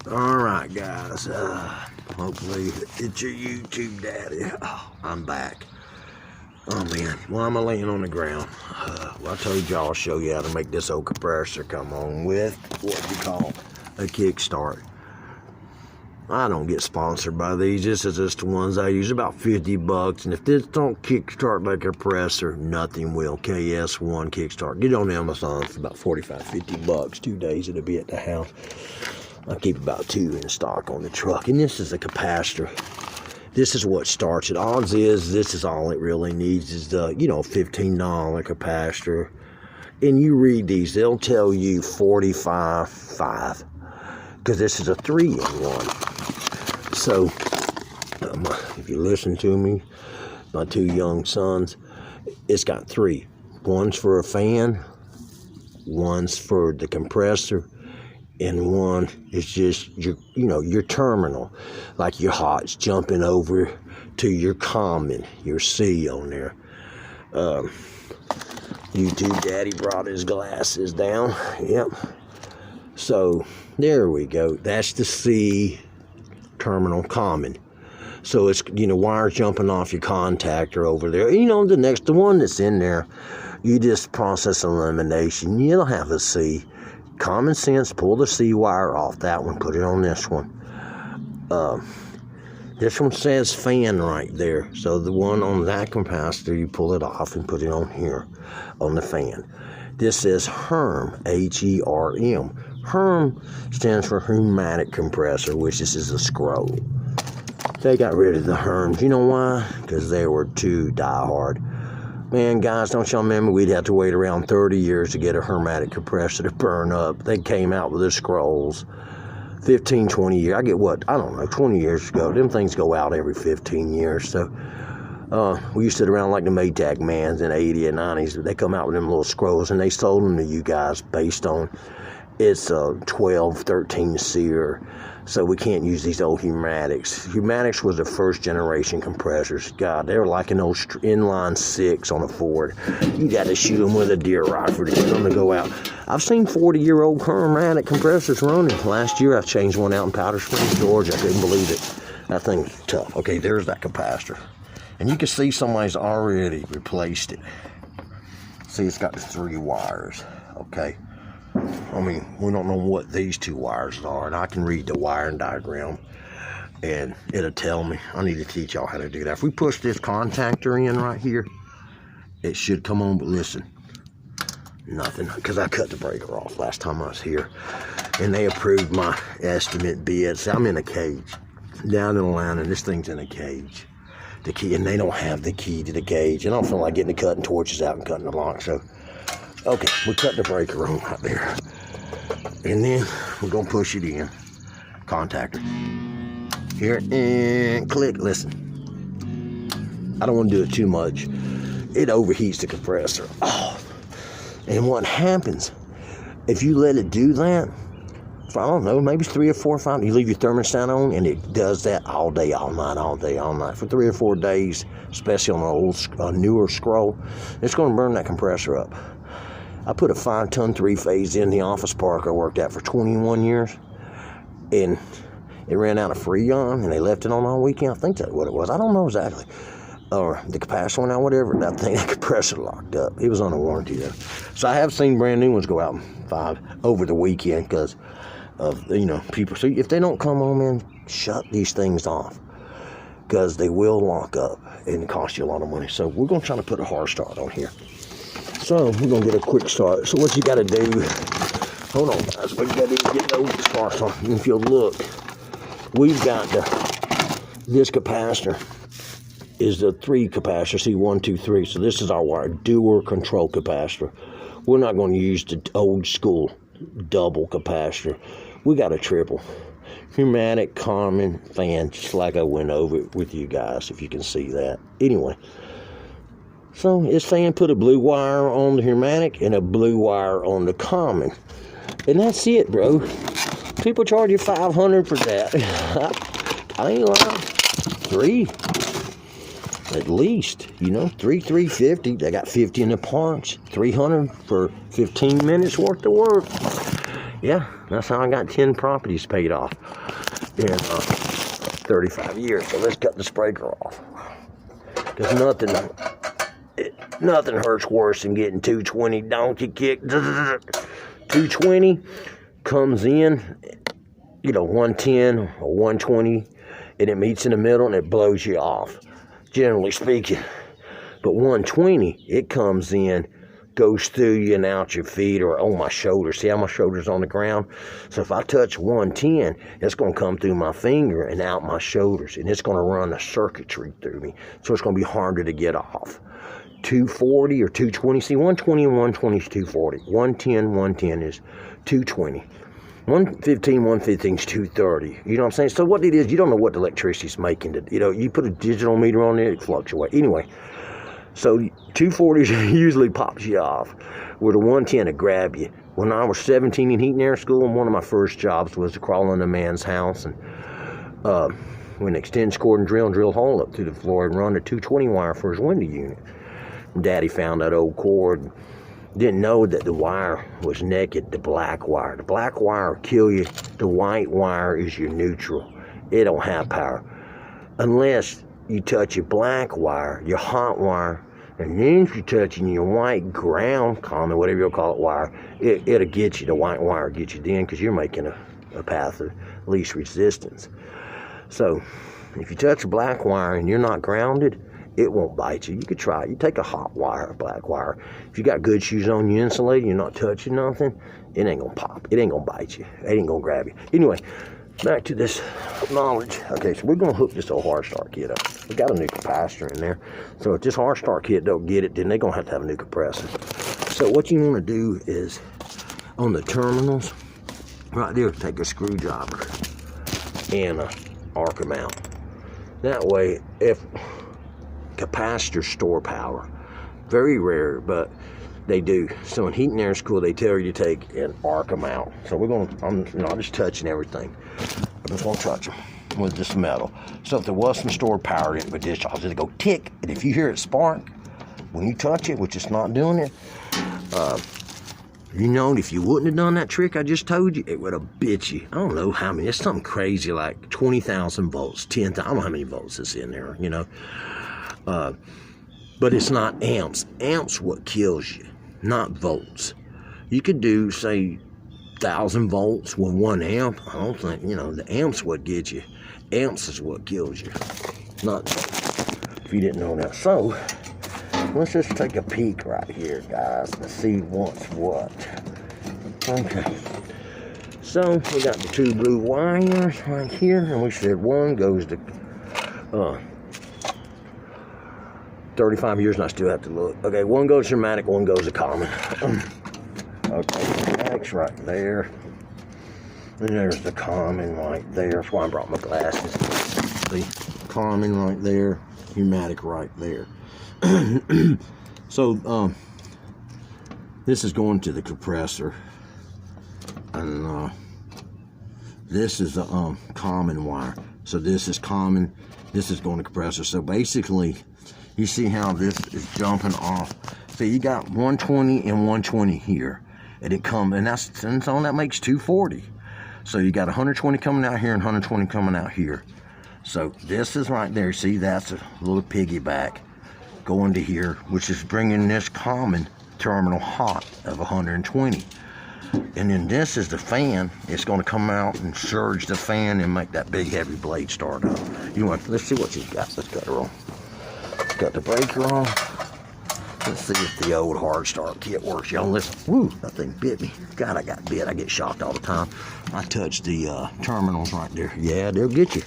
Alright guys, hopefully it's your YouTube daddy. Oh, I'm back. Oh man, why am I laying on the ground? Well, I told y'all I'll show you how to make this old compressor come on with what you call a kickstart. I don't get sponsored by these. This is just the ones I use, about 50 bucks. And if this don't kickstart like a compressor, nothing will. KS1 kickstart. Get on Amazon for about 45, 50 bucks. 2 days it'll be at the house. I keep about 2 in stock on the truck. And this is a capacitor. This is what starts it. Odds is this is all it really needs is the, $15 capacitor. And you read these, they'll tell you 45.5. Because this is a 3-in-1. So, if you listen to me, my 2 young sons, it's got 3. One's for a fan, one's for the compressor, and one is just your terminal, like your hot's jumping over to your common, your C on there. YouTube daddy brought his glasses down. Yep. So there we go. That's the C terminal common. So it's wires jumping off your contactor over there. The one that's in there, you just process elimination. You'll have a C. Common sense, pull the C wire off that one, put it on this one. This one says fan right there. So the one on that capacitor, you pull it off and put it on here, on the fan. This says HERM, H-E-R-M. HERM stands for pneumatic compressor, which this is a scroll. They got rid of the HERMs. You know why? Because they were too diehard. Man, guys, don't y'all remember we'd have to wait around 30 years to get a hermetic compressor to burn up? They came out with the scrolls 15, 20 years. I don't know, 20 years ago. Them things go out every 15 years. So we used to sit around like the Maytag mans in the 80s and 90s. They come out with them little scrolls, and they sold them to you guys based on it's a 12, 13 SEER. So we can't use these old pneumatics. Pneumatics was the first generation compressors. God, they were like an old inline 6 on a Ford. You got to shoot them with a deer rifle to get them to go out. I've seen 40-year-old pneumatic compressors running. Last year I changed one out in Powder Springs, Georgia. I couldn't believe it. That thing's tough. Okay, there's that capacitor. And you can see somebody's already replaced it. See, it's got the 3 wires. Okay. I mean, we don't know what these 2 wires are, and I can read the wiring diagram, and it'll tell me. I need to teach y'all how to do that. If we push this contactor in right here, it should come on, but listen, nothing, because I cut the breaker off last time I was here, and they approved my estimate bids. I'm in a cage, down in Atlanta, and this thing's in a cage. The key, and they don't have the key to the cage, and I don't feel like getting the cutting torches out and cutting the lock, so okay, we cut the breaker on right there. And then we're going to push it in. Contactor. Here, and click. Listen. I don't want to do it too much. It overheats the compressor. Oh. And what happens, if you let it do that, for, I don't know, maybe 3 or 4 or 5, you leave your thermostat on, and it does that all day, all night, all day, all night. For 3 or 4 days, especially on an old, newer scroll, it's going to burn that compressor up. I put a 5-ton 3-phase in the office park I worked at for 21 years, and it ran out of Freon, and they left it on all weekend. I think that's what it was. I don't know exactly. Or the capacitor went out, whatever. That compressor locked up. It was on a warranty, though. So I have seen brand new ones go out 5 over the weekend because of, people. So if they don't come on, man, shut these things off because they will lock up and cost you a lot of money. So we're going to try to put a hard start on here. So we're going to get a quick start. So what you got to do, hold on guys, we got to get those sparks on. And if you'll look, we've got this capacitor is the 3 capacitor, see 1, 2, 3. So this is our dual control capacitor. We're not going to use the old school double capacitor. We got a triple. Pneumatic common fan, just like I went over it with you guys, if you can see that. Anyway. So this fan put a blue wire on the pneumatic and a blue wire on the common. And that's it, bro. People charge you $500 for that. I ain't lying. 3. At least, 350. They got 50 in the parts. $300 for 15 minutes worth of work. Yeah, that's how I got 10 properties paid off in 35 years. So let's cut the sprinkler off. Because nothing hurts worse than getting 220 donkey kick. 220 comes in, 110 or 120, and it meets in the middle and it blows you off, generally speaking. But 120, it comes in, goes through you and out your feet or on my shoulders. See how my shoulder's on the ground? So if I touch 110, it's going to come through my finger and out my shoulders, and it's going to run a circuitry through me. So it's going to be harder to get off. 240 or 220. See, 120 and 120 is 240. 110 is 220. 115 is 230. You know what I'm saying? So what it is, you don't know what the electricity's making. You put a digital meter on it, it fluctuates. Anyway, so 240 usually pops you off, where the 110 will grab you. When I was 17 in heat and air school, and one of my first jobs was to crawl in a man's house and with an extension cord and drill a hole up through the floor and run a 220 wire for his window unit. Daddy found that old cord. Didn't know that the wire was naked, the black wire. The black wire will kill you. The white wire is your neutral. It don't have power. Unless you touch your black wire, your hot wire, and then if you're touching your white ground, common, whatever you'll call it, wire, it'll get you. The white wire will get you then, because you're making a path of least resistance. So if you touch a black wire and you're not grounded, it won't bite you. You could try it. You take a hot wire, a black wire. If you got good shoes on, you insulated, you're not touching nothing, it ain't gonna pop. It ain't gonna bite you. It ain't gonna grab you. Anyway, back to this knowledge. Okay, so we're gonna hook this old hard start kit up. We got a new capacitor in there. So if this hard start kit don't get it, then they're gonna have to have a new compressor. So what you wanna do is, on the terminals, right there, take a screwdriver and arc them out. That way, if capacitors store power, very rare, but they do. So in heat and air school, they tell you to take and arc them out. So we're gonna, I'm not just touching everything. I'm just gonna touch them with this metal. So if there was some stored power in it with this, I'll just go tick, and if you hear it spark when you touch it, which it's not doing it, if you wouldn't have done that trick I just told you, it would have bit you. I don't know how many. It's something crazy like 20,000 volts, 10,000. I don't know how many volts is in there, but it's not amps. Amps what kills you, not volts. You could do, say, 1,000 volts with 1 amp. I don't think, the amps what gets you. Amps is what kills you, not volts, if you didn't know that. So let's just take a peek right here, guys, and see what's what. Okay, so we got the 2 blue wires right here, and we said one goes to 35 years, and I still have to look. Okay, one goes to pneumatic, one goes to common. Okay, pneumatic's right there. And there's the common right there. That's why I brought my glasses. See, common right there, pneumatic right there. So, this is going to the compressor. And this is a common wire. So this is common, this is going to compressor. So basically, you see how this is jumping off. So you got 120 and 120 here, and that makes 240. So you got 120 coming out here and 120 coming out here. So this is right there. See, that's a little piggyback going to here, which is bringing this common terminal hot of 120. And then this is the fan. It's going to come out and surge the fan and make that big heavy blade start up. Let's see what you've got. Let's cut her on. Got the breaker on. Let's see if the old hard start kit works. Y'all listen. Woo, that thing bit me. God, I got bit. I get shocked all the time. I touched the terminals right there. Yeah, they'll get you.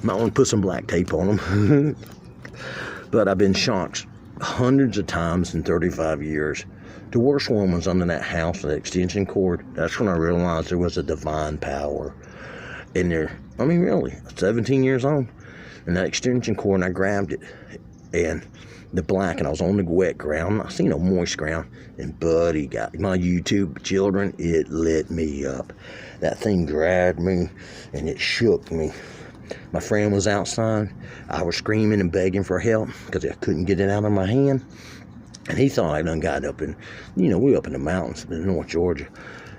Might want to put some black tape on them. But I've been shocked hundreds of times in 35 years. The worst one was under that house with the extension cord. That's when I realized there was a divine power in there. I mean, really, 17 years old. And that extension cord, and I grabbed it. And the black, and I was on the wet ground. I seen no moist ground. And buddy got my YouTube children, it lit me up. That thing grabbed me, and it shook me. My friend was outside. I was screaming and begging for help because I couldn't get it out of my hand. And he thought I done got up in, we up in the mountains in North Georgia.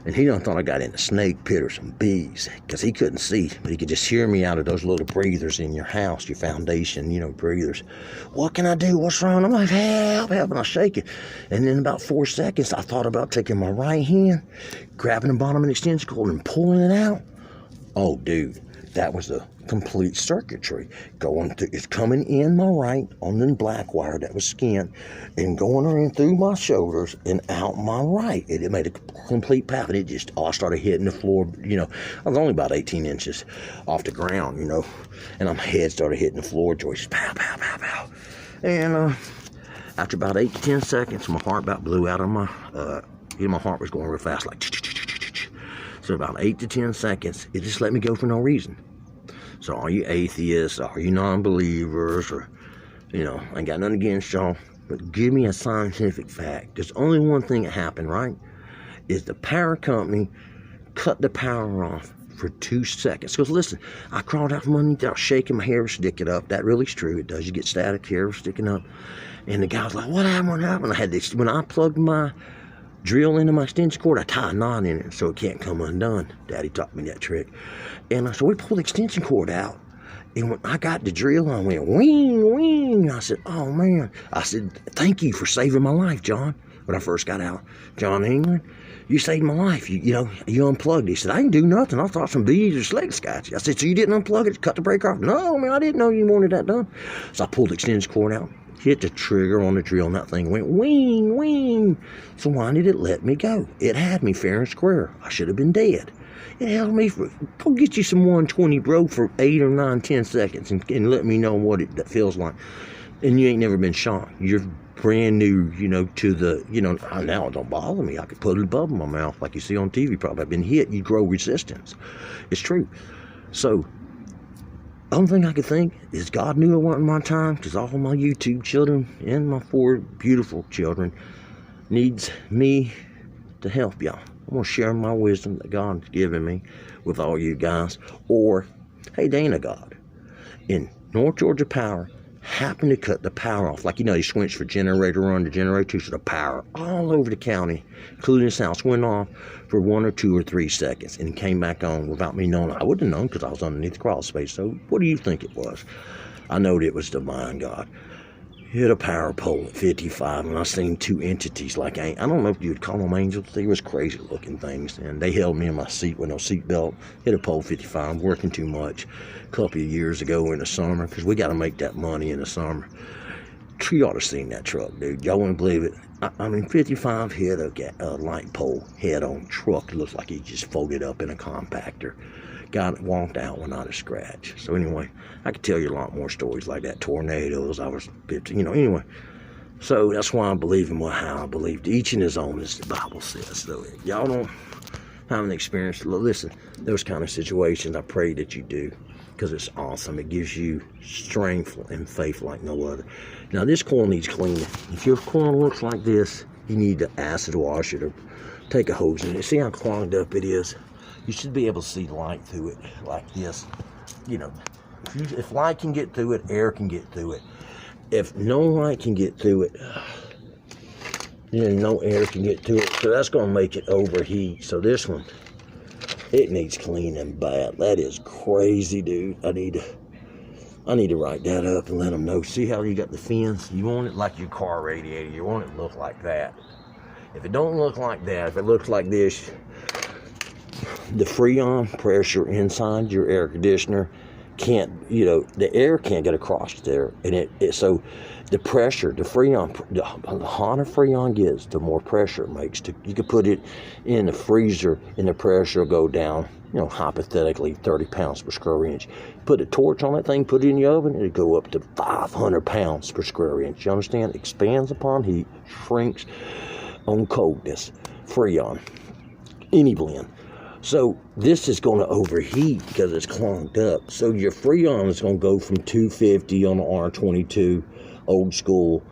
And he done thought I got in a snake pit or some bees, because he couldn't see, but he could just hear me out of those little breathers in your house, your foundation, breathers. What can I do? What's wrong? I'm like, help, help, and I shake it. And in about 4 seconds, I thought about taking my right hand, grabbing the bottom of the extension cord and pulling it out. Oh, dude, that was a complete circuitry going through. It's coming in my right on the black wire that was skin and going in through my shoulders and out my right. It made a complete path, and it just all started hitting the floor. I was only about 18 inches off the ground, and my head started hitting the floor joists. Pow, pow, pow, pow. And after about 8 to 10 seconds, my heart about blew out of my heart was going real fast, like. So about 8 to 10 seconds, it just let me go for no reason. So all you atheists, all you non-believers, or, I ain't got nothing against y'all, but give me a scientific fact. There's only one thing that happened, right? Is the power company cut the power off for 2 seconds. Because listen, I crawled out from underneath there, shaking, my hair was sticking up. That really is true. It does. You get static, hair was sticking up. And the guy was like, what happened? What happened? I had this, when I plugged my drill into my extension cord, I tie a knot in it so it can't come undone. Daddy taught me that trick. And so we pulled the extension cord out. And when I got the drill, I went, wing, wing. I said, oh, man. I said, thank you for saving my life, John. When I first got out, John England, you saved my life. You unplugged it. He said, I didn't do nothing. I thought some bees or snakes got you. I said, so you didn't unplug it, cut the breaker off? No, man, I didn't know you wanted that done. So I pulled the extension cord out, hit the trigger on the drill, and that thing went wing, wing. So why did it let me go? It had me fair and square. I should have been dead. It held me for, go get you some 120, bro, for 8 or 9, 10 seconds and let me know what it feels like. And you ain't never been shot. You're brand new, to the, now it don't bother me. I could put it above my mouth like you see on TV. Probably I've been hit. You grow resistance. It's true. So, only thing I could think is God knew it wasn't my time, because all my YouTube children and my 4 beautiful children needs me to help y'all. I'm going to share my wisdom that God's given me with all you guys. Or, hey, Dana God, in North Georgia Power, happened to cut the power off. Like, they switched for generator 1 to generator 2, so the power all over the county, including this house, went off for 1 or 2 or 3 seconds and came back on without me knowing. I wouldn't have known because I was underneath the crawl space. So what do you think it was? I knowed it was divine God. Hit a power pole at 55, and I seen 2 entities like, I don't know if you'd call them angels. They was crazy looking things, and they held me in my seat with no seat belt. Hit a pole 55, working too much a couple of years ago in the summer, because we got to make that money in the summer. You ought to seen that truck, dude. Y'all wouldn't believe it. 55 hit a light pole head-on truck. It looks like he just folded up in a compactor. Got walked out without a scratch. So anyway, I could tell you a lot more stories like that. Tornadoes. I was 15, anyway. So that's why I believe in how I believe. Each in his own, as the Bible says. So y'all don't have an experience. Listen, those kind of situations, I pray that you do, because it's awesome. It gives you strength and faith like no other. Now, this coil needs cleaning. If your coil looks like this, you need to acid wash it or take a hose in it. See how clogged up it is? You should be able to see light through it like this. If light can get through it, air can get through it. If no light can get through it, then no air can get through it. So that's going to make it overheat. So this one, it needs cleaning bad. That is crazy, dude. I need to write that up and let them know. See how you got the fins? You want it like your car radiator. You want it to look like that. If it don't look like that, if it looks like this, the Freon pressure inside your air conditioner can't, the air can't get across there. And so the pressure, the Freon, the hotter Freon gets, the more pressure it makes. You could put it in the freezer and the pressure will go down, hypothetically 30 pounds per square inch. Put a torch on that thing, put it in the oven, it'll go up to 500 pounds per square inch. You understand? Expands upon heat, shrinks on coldness. Freon, any blend. So this is going to overheat because it's clogged up. So your Freon is going to go from 250 on the R22 old school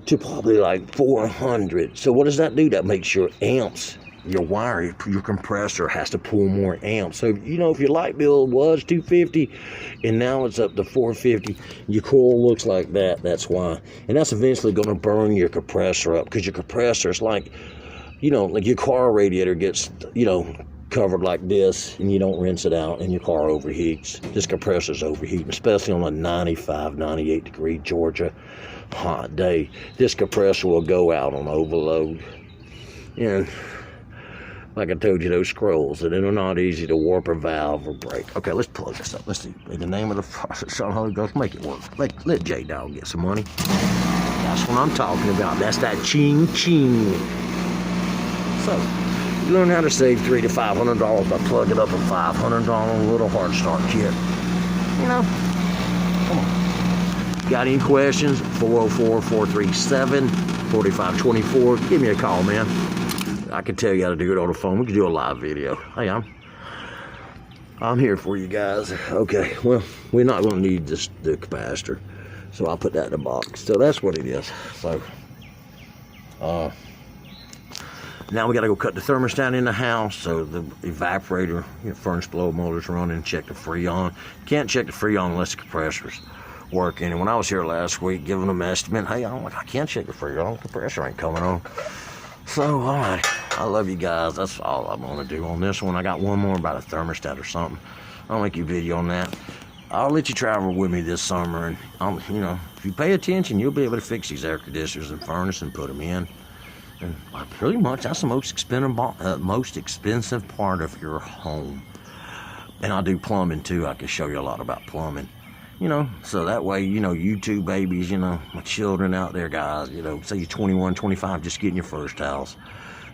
to probably like 400. So what does that do? That makes your amps, your wire, your compressor has to pull more amps. So, if your light bill was 250 and now it's up to 450, your coil looks like that. That's why. And that's eventually going to burn your compressor up, because your compressor is like you know, like your car radiator gets, you know, covered like this and you don't rinse it out and your car overheats. This compressor's overheating, especially on a 95, 98 degree Georgia hot day. This compressor will go out on overload. And like I told you, those scrolls, and they're not easy to warp or valve or break. Okay, let's plug this up. Let's see. In the name of the Father, Son, Holy Ghost, make it work. Let J-Dog get some money. That's what I'm talking about. That's that ching ching. So, you learn how to save $300 to $500 by plugging up a $500 little hard start kit. You know, come on. Got any questions? 404-437-4524. Give me a call, man. I can tell you how to do it on the phone. We can do a live video. Hey, I'm here for you guys. Okay, well, we're not going to need the capacitor, so I'll put that in the box. So that's what it is. So, now we got to go cut the thermostat in the house, so the evaporator, furnace blower motor's running, check the Freon. Can't check the Freon unless the compressor's working. And when I was here last week giving them an estimate, hey, I'm like, I can't check the Freon, the compressor ain't coming on. So, all right, I love you guys. That's all I'm going to do on this one. I got one more about a thermostat or something. I'll make you a video on that. I'll let you travel with me this summer, and you know, if you pay attention, you'll be able to fix these air conditioners and furnace and put them in. And pretty much that's the most expensive part of your home. And I do plumbing too. I can show you a lot about plumbing. You know, so that way, you know, you two babies, you know, my children out there, guys, you know, say you're 21, 25, just getting your first house.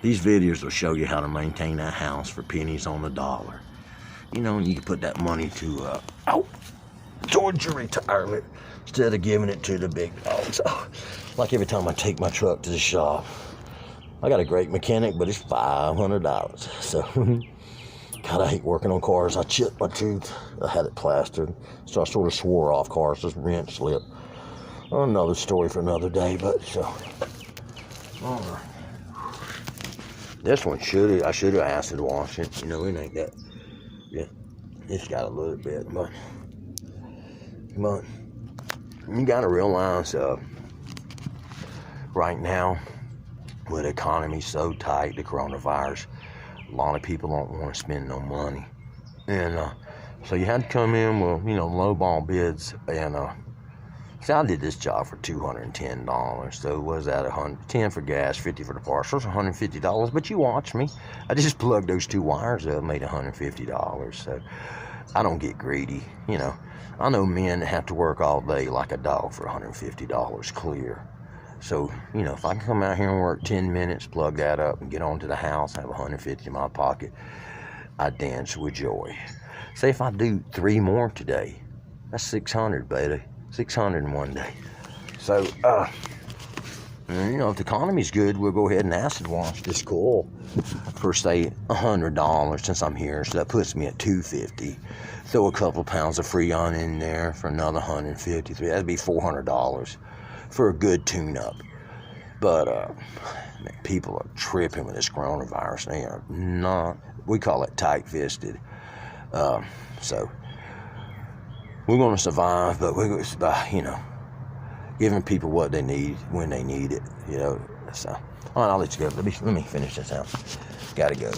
These videos will show you how to maintain that house for pennies on the dollar. You know, and you can put that money to, towards your retirement instead of giving it to the big dogs. Like every time I take my truck to the shop, I got a great mechanic, but it's $500. So, God, I hate working on cars. I chipped my tooth. I had it plastered. So I sort of swore off cars. This wrench slipped. Another story for another day, but so. All right. This one I should have acid washed it. You know, it ain't that. Yeah, it's got a little bit, but you got to realize right now, with the economy so tight, the coronavirus, a lot of people don't want to spend no money. And so you had to come in with, you know, lowball bids. And see, I did this job for $210. So was that $110 for gas, $50 for the parts? So it's $150. But you watch me. I just plugged those two wires up, made $150. So I don't get greedy, you know. I know men that have to work all day like a dog for $150 clear. So, you know, if I can come out here and work 10 minutes, plug that up, and get on to the house, have $150 in my pocket, I dance with joy. Say if I do 3 more today, that's $600, baby. $600 in one day. So, you know, if the economy's good, we'll go ahead and acid wash this coil for, say, $100 since I'm here. So that puts me at $250. Throw a couple of pounds of Freon in there for another $150. That'd be $400 for a good tune-up. But man, people are tripping with this coronavirus. They are not, we call it tight-fisted. So we're going to survive, but it's by, you know, giving people what they need when they need it, you know. So, all right, I'll let you go. Let me finish this out. Gotta go.